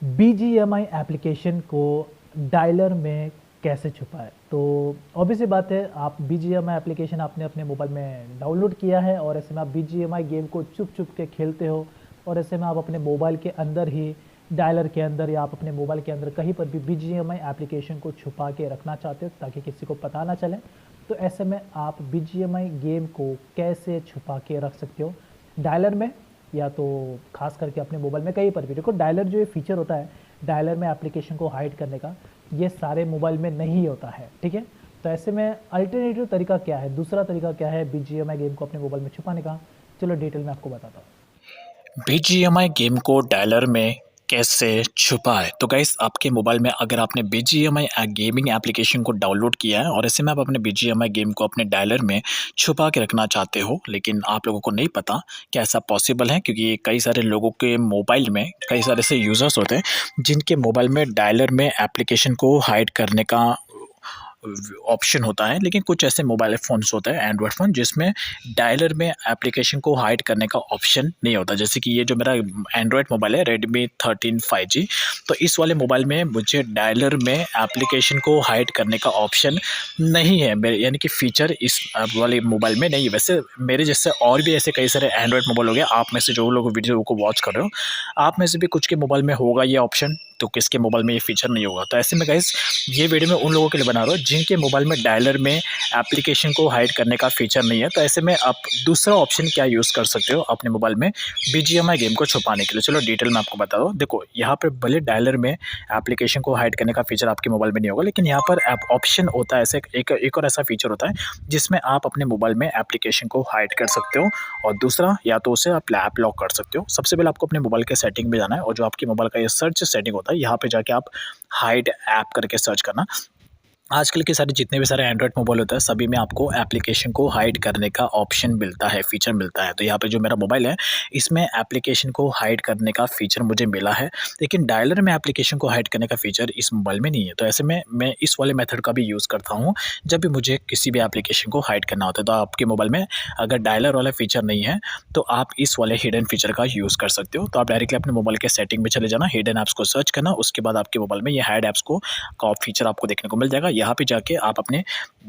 BGMI application को dialer में कैसे छुपाएं। तो ऑब्वियस सी बात है, आप बीजीएमआई एप्लीकेशन आपने अपने मोबाइल में डाउनलोड किया है और ऐसे में आप बीजीएमआई गेम को चुप चुप के खेलते हो और ऐसे में आप अपने मोबाइल के अंदर ही डायलर के अंदर या आप अपने मोबाइल के अंदर कहीं पर भी बीजीएमआई एप्लीकेशन को छुपा के रखना चाहते हो ताकि किसी को पता ना चले। तो ऐसे में आप बीजीएमआई गेम को कैसे छुपा के रख सकते हो डायलर में, या तो खास करके अपने मोबाइल में कहीं पर भी। देखो, डायलर जो ये फीचर होता है डायलर में एप्लीकेशन को हाइड करने का, ये सारे मोबाइल में नहीं होता है, ठीक है। तो ऐसे में अल्टरनेटिव तरीका क्या है, दूसरा तरीका क्या है बीजीएमआई गेम को अपने मोबाइल में छुपाने का, चलो डिटेल में आपको बताता हूँ। बीजीएमआई गेम को डायलर में कैसे छुपाएं। तो गाइस, आपके मोबाइल में अगर आपने बीजीएमआई गेमिंग एप्लीकेशन को डाउनलोड किया है और ऐसे में आप अपने बीजीएमआई गेम को अपने डायलर में छुपा के रखना चाहते हो, लेकिन आप लोगों को नहीं पता क्या ऐसा पॉसिबल है, क्योंकि कई सारे लोगों के मोबाइल में कई सारे ऐसे यूज़र्स होते हैं जिनके मोबाइल में डायलर में एप्लीकेशन को हाइड करने का ऑप्शन होता है, लेकिन कुछ ऐसे मोबाइल फ़ोन्स होते हैं एंड्रॉयड फ़ोन जिसमें डायलर में एप्लीकेशन को हाइड करने का ऑप्शन नहीं होता। जैसे कि ये जो मेरा एंड्रॉयड मोबाइल है रेडमी 13 5G, तो इस वाले मोबाइल में मुझे डायलर में एप्लीकेशन को हाइड करने का ऑप्शन नहीं है, मेरे यानी कि फ़ीचर इस वाले मोबाइल में नहीं है। वैसे मेरे जैसे और भी ऐसे कई सारे एंड्रॉयड मोबाइल हो गए, आप में से जो लोग वीडियो को वॉच कर रहे हो, आप में से भी कुछ के मोबाइल में होगा ये ऑप्शन, तो किसके मोबाइल में ये फीचर नहीं होगा। तो ऐसे में गाइस, ये वीडियो मैं उन लोगों के लिए बना रहा हूँ जिनके मोबाइल में डायलर में एप्लीकेशन को हाइड करने का फीचर नहीं है। तो ऐसे में आप दूसरा ऑप्शन क्या यूज़ कर सकते हो अपने मोबाइल में बीजीएमआई गेम को छुपाने के लिए। चलो डिटेल में आपको बता दो। देखो, यहाँ पर भले डायलर में एप्लीकेशन को हाइड करने का फीचर आपके मोबाइल में नहीं होगा, लेकिन यहाँ पर ऑप्शन होता है ऐसे एक और ऐसा फीचर होता है जिसमें आप अपने मोबाइल में एप्लीकेशन को हाइड कर सकते हो, और दूसरा या तो उसे आप ऐप लॉक कर सकते हो। सबसे पहले आपको अपने मोबाइल के सेटिंग में जाना है और जो आपके मोबाइल का ये सर्च सेटिंग होता है, यहाँ पे जाके आप हाइड ऐप करके सर्च करना। आजकल के सारे जितने भी सारे एंड्रॉयड मोबाइल होता है सभी में आपको एप्लीकेशन को हाइड करने का ऑप्शन मिलता है, फीचर मिलता है। तो यहाँ पे जो मेरा मोबाइल है इसमें एप्लीकेशन को हाइड करने का फीचर मुझे मिला है, लेकिन डायलर में एप्लीकेशन को हाइड करने का फीचर इस मोबाइल में नहीं है। तो ऐसे में मैं इस वाले मेथड का भी यूज़ करता हूँ जब भी मुझे किसी भी एप्लीकेशन को हाइड करना होता है। तो आपके मोबाइल में अगर डायलर वाला फीचर नहीं है तो आप इस वाले हिडन फीचर का यूज़ कर सकते हो। तो आप डायरेक्टली अपने मोबाइल के सेटिंग में चले जाना, हिडन ऐप्स को सर्च करना, उसके बाद आपके मोबाइल में ये हाइड ऐप्स का फीचर आपको देखने को मिल जाएगा। यहाँ पे जाके आप अपने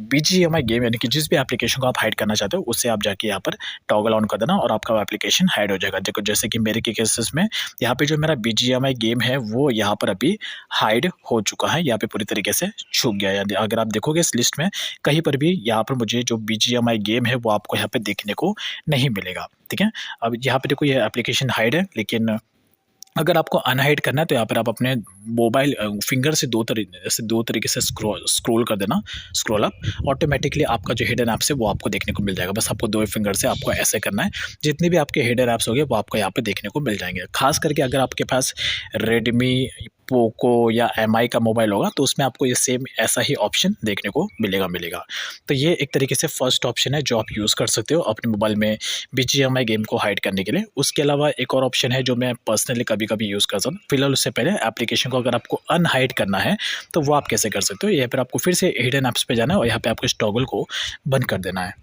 बीजीएमआई गेम यानी कि जिस भी एप्लीकेशन को आप हाइड करना चाहते हो उससे आप जाके यहाँ पर टॉगल ऑन कर देना और आपका एप्लीकेशन हाइड हो जाएगा। देखो, जैसे कि मेरे के केसेस में यहाँ पे जो मेरा बीजीएमआई गेम है वो यहाँ पर अभी हाइड हो चुका है, यहाँ पे पूरी तरीके से छुप गया है। अगर आप देखोगे इस लिस्ट में कहीं पर भी यहाँ पर मुझे जो बीजीएमआई गेम है वो आपको यहाँ पे देखने को नहीं मिलेगा, ठीक है। अब यहाँ पे देखो ये एप्लीकेशन हाइड है, लेकिन अगर आपको अनहाइड करना है तो यहाँ पर आप अपने मोबाइल फिंगर से दो तरीके से स्क्रॉल कर देना, स्क्रॉल अप, ऑटोमेटिकली आपका जो हिडन ऐप्स है वो आपको देखने को मिल जाएगा। बस आपको दो फिंगर से आपको ऐसे करना है, जितने भी आपके हिडन ऐप्स होंगे वो आपको यहाँ पे देखने को मिल जाएंगे। खास करके अगर आपके पास रेडमी, पोको या एमआई का मोबाइल होगा तो उसमें आपको ये सेम ऐसा ही ऑप्शन देखने को मिलेगा। तो ये एक तरीके से फर्स्ट ऑप्शन है जो आप यूज़ कर सकते हो अपने मोबाइल में बीजीएमआई गेम को हाइड करने के लिए। उसके अलावा एक और ऑप्शन है जो मैं पर्सनली कभी कभी यूज़ करता हूँ। फिलहाल उससे पहले एप्लीकेशन को अगर आपको अनहाइड करना है तो वो आप कैसे कर सकते हो, यहाँ पर आपको फिर से हिडन ऐप्स पे जाना है और यहाँ पे आपको इस टॉगल को बंद कर देना है।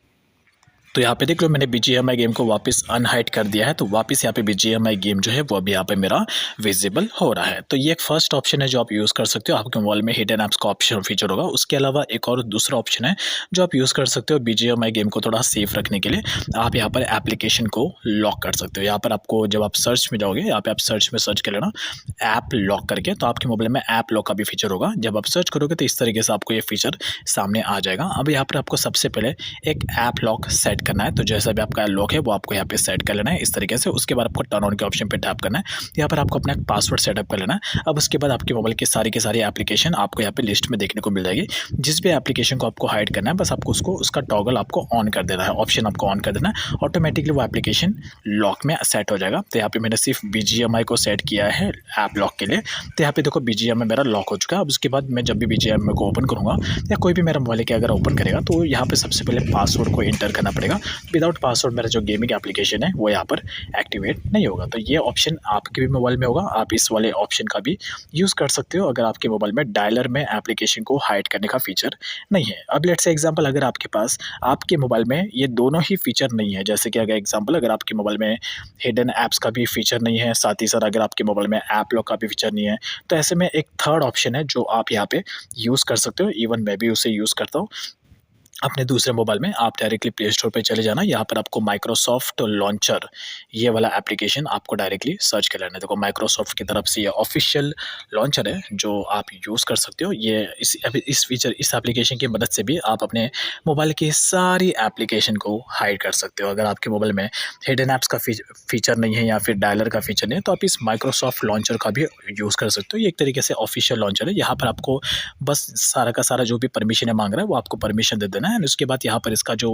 तो यहाँ पे देख लो, मैंने बीजीएमआई गेम को वापस अनहाइड कर दिया है, तो वापस यहाँ पे बीजीएमआई गेम जो है वो अभी यहाँ पे मेरा विजिबल हो रहा है। तो ये एक फर्स्ट ऑप्शन है जो आप यूज़ कर सकते हो, आपके मोबाइल में हिडन ऐप्स का ऑप्शन फीचर होगा। उसके अलावा एक और दूसरा ऑप्शन है जो आप यूज़ कर सकते हो बीजीएमआई गेम को थोड़ा सेफ रखने के लिए, आप यहाँ पर एप्लीकेशन को लॉक कर सकते हो। यहाँ पर आपको जब आप सर्च में जाओगे, यहाँ पे आप सर्च में सर्च कर लेना ऐप लॉक करके, तो आपके मोबाइल में ऐप लॉक का भी फीचर होगा। जब आप सर्च करोगे तो इस तरीके से आपको ये फीचर सामने आ जाएगा। अब यहाँ पर आपको सबसे पहले एक ऐप लॉक सेट करना है, तो जैसा भी आपका लॉक है वो आपको यहाँ पे सेट कर लेना है इस तरीके से। उसके बाद आपको टर्न ऑन के ऑप्शन पे टैप करना है, यहाँ पर आपको अपना पासवर्ड सेटअप कर लेना है। अब उसके बाद आपके मोबाइल के सारी एप्लीकेशन आपको यहाँ पे लिस्ट में देखने को मिल जाएगी। जिस भी एप्लीकेशन को आपको हाइड करना है बस आपको उसका टॉगल आपको ऑन कर देना है, ऑप्शन आपको ऑन कर देना है, ऑटोमेटिकली वो एप्लीकेशन लॉक में सेट हो जाएगा। तो यहाँ पे मैंने सिर्फ बीजीएमआई को सेट किया है ऐप लॉक के लिए, तो यहाँ पे देखो बीजीएमआई मेरा लॉक हो चुका है। अब उसके बाद मैं जब भी बीजीएमआई को ओपन करूँगा या कोई भी मेरा मोबाइल के अगर ओपन करेगा तो यहाँ पे सबसे पहले पासवर्ड को एंटर करना पड़ेगा। जाएगा। विदाउट पासवर्ड मेरा जो गेमिंग एप्लीकेशन है वो यहाँ पर एक्टिवेट नहीं होगा। तो ये ऑप्शन आपके भी मोबाइल में होगा, आप इस वाले ऑप्शन का भी यूज़ कर सकते हो अगर आपके मोबाइल में डायलर में एप्लीकेशन को हाइड करने का फीचर नहीं है। अब लेट्स से एग्जांपल, अगर आपके पास आपके मोबाइल में ये दोनों ही फीचर नहीं है, जैसे कि अगर एग्जांपल अगर आपके मोबाइल में हिडन ऐप्स का भी फीचर नहीं है, साथ ही साथ अगर आपके मोबाइल में ऐप लॉक का भी फीचर नहीं है, तो ऐसे में एक थर्ड ऑप्शन है जो आप यहाँ पे यूज़ कर सकते हो। इवन मैं भी उसे यूज़ करता हूँ अपने दूसरे मोबाइल में। आप डायरेक्टली प्ले स्टोर पे चले जाना, यहाँ पर आपको माइक्रोसॉफ्ट लॉन्चर ये वाला एप्लीकेशन आपको डायरेक्टली सर्च कर लेना है। देखो माइक्रोसॉफ्ट की तरफ से ये ऑफिशियल लॉन्चर है जो आप यूज़ कर सकते हो। ये इस एप्लीकेशन की मदद से भी आप अपने मोबाइल की सारी एप्लीकेशन को हाइड कर सकते हो। अगर आपके मोबाइल में हिडन ऐप्स का फीचर नहीं है या फिर डायलर का फीचर नहीं है, तो आप इस माइक्रोसॉफ्ट लॉन्चर का भी यूज़ कर सकते हो। ये एक तरीके से ऑफिशियल लॉन्चर है। यहाँ पर आपको बस सारा का सारा जो भी परमिशन है मांग रहा है वो आपको परमिशन दे देना है। एंड उसके बाद यहाँ पर इसका जो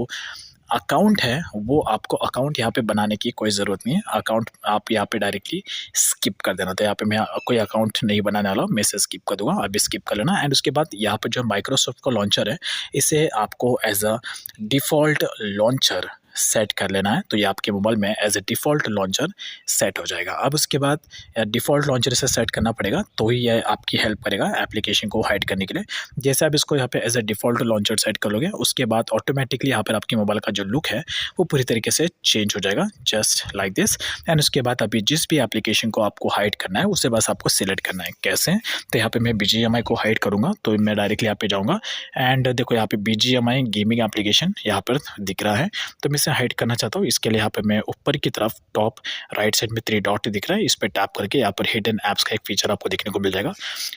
अकाउंट है वो आपको अकाउंट यहाँ पे बनाने की कोई ज़रूरत नहीं है। अकाउंट आप यहाँ पे डायरेक्टली स्किप कर देना। तो यहाँ पे मैं कोई अकाउंट नहीं बनाने वाला हूँ, मैं इसे स्किप कर दूंगा, अभी स्किप कर लेना। एंड उसके बाद यहाँ पर जो माइक्रोसॉफ्ट का लॉन्चर है इसे आपको as a default launcher set कर लेना है। तो ये आपके मोबाइल में as a default launcher set हो जाएगा। अब उसके बाद डिफ़ॉल्ट लॉन्चर से सेट करना पड़ेगा तो ही ये आपकी हेल्प करेगा एप्लीकेशन को हाइड करने के लिए। जैसे आप इसको यहाँ पे as a default launcher set कर लोगे, उसके बाद ऑटोमेटिकली यहाँ पर आपके मोबाइल का जो लुक है वो पूरी तरीके से चेंज हो जाएगा, जस्ट लाइक दिस। एंड उसके बाद अभी जिस भी एप्लीकेशन को आपको हाइड करना है उसे बस आपको सिलेक्ट करना है। कैसे? तो यहाँ पे मैं BGMI को हाइड करूँगा, तो मैं डायरेक्टली यहाँ पे जाऊँगा एंड देखो यहाँ पे BGMI गेमिंग एप्लीकेशन यहाँ पर दिख रहा है। तो मैं इसे हाइड करना चाहता हूँ। इसके लिए यहाँ पे मैं ऊपर की तरफ टॉप राइट साइड में 3 डॉट दिख रहा है, इस पर टैप करके यहाँ पर हिडन ऐप्स का एक फीचर आपको देखने को मिल जाएगा।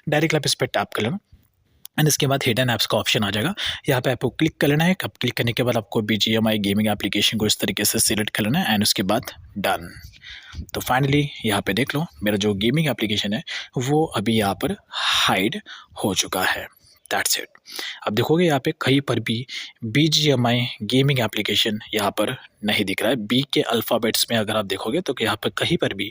डायरेक्टली आप इस पर टैप कर लेना एंड इसके बाद हिडन ऐप्स का ऑप्शन आ जाएगा। यहाँ पे आपको क्लिक कर लेना है। अब क्लिक करने के बाद आपको BGMI गेमिंग एप्लीकेशन को इस तरीके से सिलेक्ट कर लेना है एंड उसके बाद डन। तो फाइनली यहाँ पे देख लो मेरा जो गेमिंग एप्लीकेशन है वो अभी यहाँ पर हाइड हो चुका है। That's it. अब देखोगे यहाँ पे कहीं पर भी BGMI गेमिंग एप्लीकेशन यहाँ पर नहीं दिख रहा है। बी के अल्फ़ाबेट्स में अगर आप देखोगे तो यहाँ पर कहीं पर भी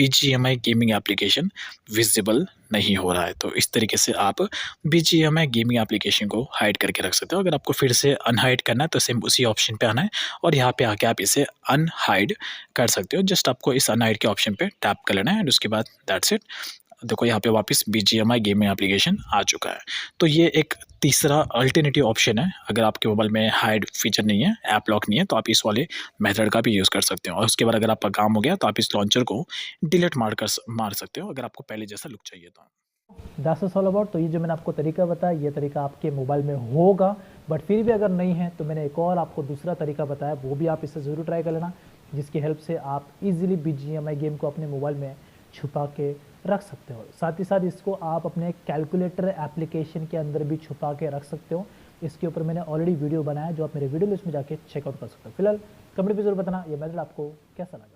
BGMI गेमिंग एप्लीकेशन विजिबल नहीं हो रहा है। तो इस तरीके से आप BGMI गेमिंग एप्लीकेशन को हाइड करके रख सकते हो। अगर आपको फिर से अनहाइड करना है तो सेम उसी ऑप्शन पे आना है और यहाँ पे आके आप इसे अनहाइड कर सकते हो। जस्ट आपको इस अनहाइड के ऑप्शन पे टैप कर लेना है एंड उसके बाद दैट्स इट। देखो यहाँ पे वापस BGMI गेमिंग एप्लीकेशन आ चुका है। तो ये एक तीसरा अल्टरनेटिव ऑप्शन है। अगर आपके मोबाइल में हाइड फीचर नहीं है, ऐप लॉक नहीं है, तो आप इस वाले मेथड का भी यूज़ कर सकते हो। और उसके बाद अगर आपका काम हो गया तो आप इस लॉन्चर को डिलीट मार सकते हो अगर आपको पहले जैसा लुक चाहिए तो। That's is all about. तो ये जो मैंने आपको तरीका बताया ये तरीका आपके मोबाइल में होगा, बट फिर भी अगर नहीं है तो मैंने एक और आपको दूसरा तरीका बताया, वो भी आप इसे ज़रूर ट्राई कर लेना, जिसकी हेल्प से आप इजीली BGMI गेम को अपने मोबाइल में छुपा के रख सकते हो। साथ ही साथ इसको आप अपने कैलकुलेटर एप्लीकेशन के अंदर भी छुपा के रख सकते हो। इसके ऊपर मैंने ऑलरेडी वीडियो बनाया जो आप मेरे वीडियो लिस्ट में जाके चेकआउट कर सकते हो। फिलहाल कमेंट भी जरूर बताना ये मेथड आपको कैसा लगा।